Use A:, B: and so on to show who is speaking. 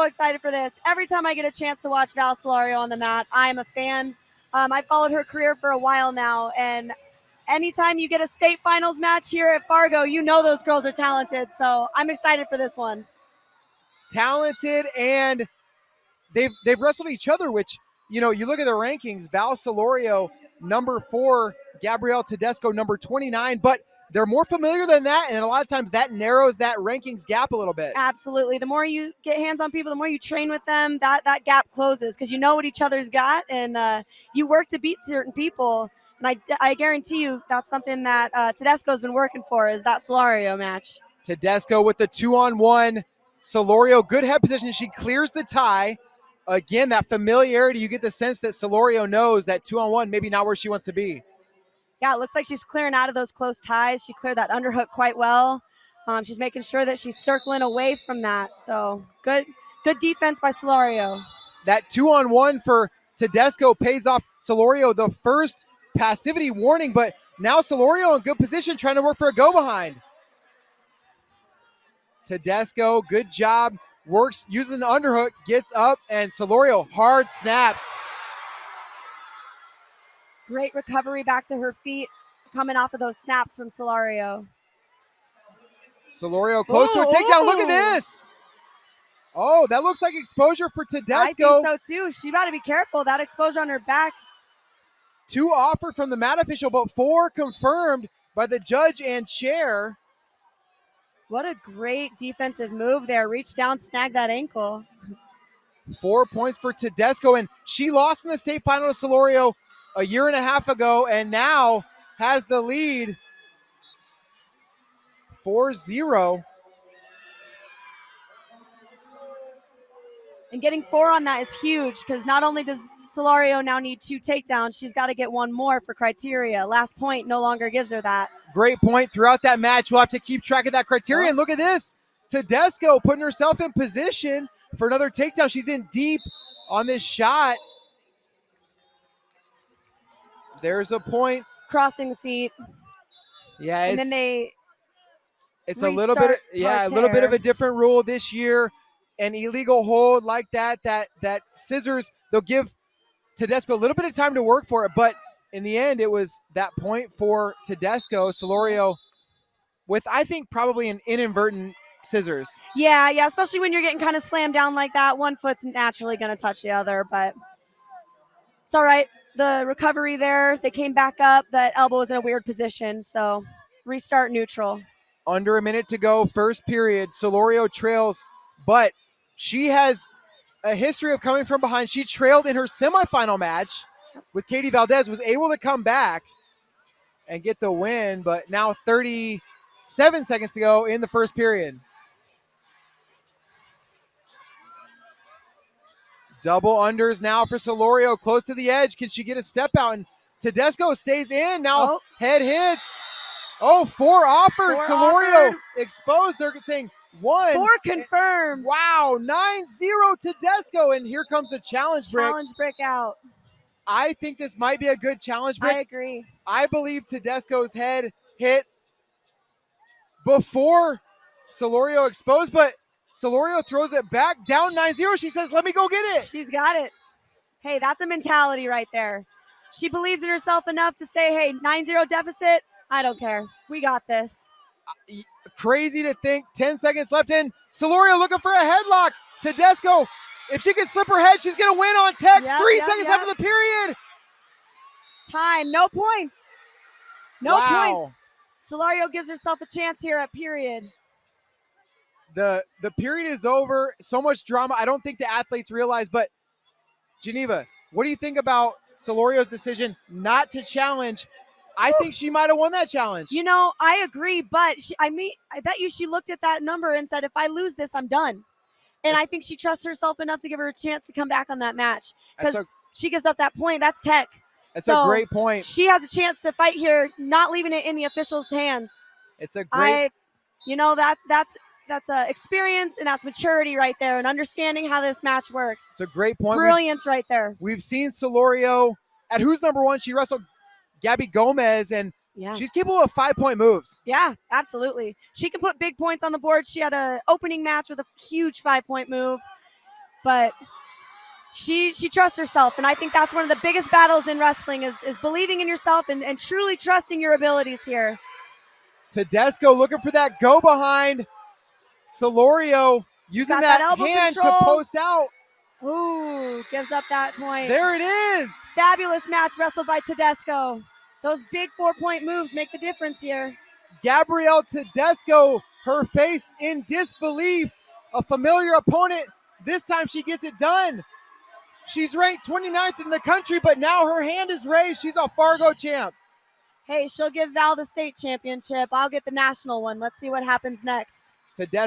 A: excited for this. Every time I get a chance to watch Val Solorio on the mat, I'm a fan. I followed her career for a while now, and anytime you get a state finals match here at Fargo, you know those girls are talented. So I'm excited for this one.
B: Talented, and they've wrestled each other, which, you look at the rankings, Val Solorio, number 4, Gabriele Tedesco, number 29, but they're more familiar than that, and a lot of times that narrows that rankings gap a little bit.
A: Absolutely. The more you get hands on people, the more you train with them, that gap closes because you know what each other's got, and you work to beat certain people. And I guarantee you that's something that Tedesco's been working for, is that Solorio match.
B: Tedesco with the 2-on-1. Solorio, good head position. She clears the tie. Again, that familiarity, you get the sense that Solorio knows that 2-on-1 maybe not where she wants to be.
A: Yeah, it looks like she's clearing out of those close ties. She cleared that underhook quite well. She's making sure that she's circling away from that. So good defense by Solorio.
B: That 2-on-1 for Tedesco pays off. Solorio, the first passivity warning, but now Solorio in good position trying to work for a go behind. Tedesco, good job. Works, uses an underhook, gets up, and Solorio hard snaps.
A: Great recovery back to her feet, coming off of those snaps from Solorio.
B: Solorio close to a takedown. Look at this. Oh, that looks like exposure for Tedesco.
A: I think so too. She got to be careful. That exposure on her back.
B: 2 offered from the mat official, but 4 confirmed by the judge and chair.
A: What a great defensive move there. Reach down, snag that ankle.
B: 4 points for Tedesco, and she lost in the state final to Solorio a year and a half ago, and now has the lead 4-0.
A: And getting 4 on that is huge, because not only does Solorio now need 2 takedowns, she's got to get 1 more for criteria. Last point no longer gives her that.
B: Great point throughout that match. We'll have to keep track of that criteria. And look at this. Tedesco putting herself in position for another takedown. She's in deep on this shot. There's a point.
A: Crossing the feet.
B: Yeah,
A: and then
B: it's a little bit, a little bit of a different rule this year. An illegal hold like that scissors, they'll give Tedesco a little bit of time to work for it, but in the end, it was that point for Tedesco. Solorio with, I think, probably an inadvertent scissors.
A: Yeah, especially when you're getting kind of slammed down like that. One foot's naturally going to touch the other, but it's all right. The recovery there, they came back up. That elbow was in a weird position, so restart neutral.
B: Under a minute to go, first period. Solorio trails, but she has a history of coming from behind. She trailed in her semifinal match with Katie Valdez, was able to come back and get the win, but now 37 seconds to go in the first period. Double unders now for Solorio, close to the edge. Can she get a step out? And Tedesco stays in. Now head hits. 4 offered. Solorio exposed. They're saying 1.
A: 4 confirmed.
B: Wow, 9-0 Tedesco. And here comes a challenge brick.
A: Challenge brick out.
B: I think this might be a good challenge brick.
A: I agree.
B: I believe Tedesco's head hit before Solorio exposed, but Solorio throws it back, down 9-0. She says, let me go get it.
A: She's got it. Hey, that's a mentality right there. She believes in herself enough to say, hey, 9-0 deficit, I don't care. We got this.
B: Crazy to think. 10 seconds left in. Solorio looking for a headlock. Tedesco, if she can slip her head, she's going to win on tech. 3 seconds left of the period.
A: Time. No points. No points. Solorio gives herself a chance here at period.
B: The period is over. So much drama. I don't think the athletes realize, but Geneva, what do you think about Solorio's decision not to challenge? I think she might have won that challenge.
A: I agree, but I bet you she looked at that number and said, if I lose this, I'm done. And I think she trusts herself enough to give her a chance to come back on that match. Because she gives up that point. That's tech.
B: That's a great point.
A: She has a chance to fight here, not leaving it in the officials' hands.
B: It's a great...
A: That's experience, and that's maturity right there, and understanding how this match works.
B: It's a great point.
A: Brilliance right there.
B: We've seen Solorio at who's number 1. She wrestled Gabby Gomez, and she's capable of 5-point moves.
A: Yeah, absolutely. She can put big points on the board. She had an opening match with a huge 5-point move. but she trusts herself, and I think that's one of the biggest battles in wrestling is believing in yourself and truly trusting your abilities here.
B: Tedesco looking for that go behind. Solorio using that hand control to post out.
A: Ooh, gives up that point.
B: There it is.
A: Fabulous match wrestled by Tedesco. Those big 4-point moves make the difference here.
B: Gabriele Tedesco, her face in disbelief. A familiar opponent. This time she gets it done. She's ranked 29th in the country, but now her hand is raised. She's a Fargo champ.
A: Hey, she'll give Val the state championship. I'll get the national one. Let's see what happens next.
B: Tedesco.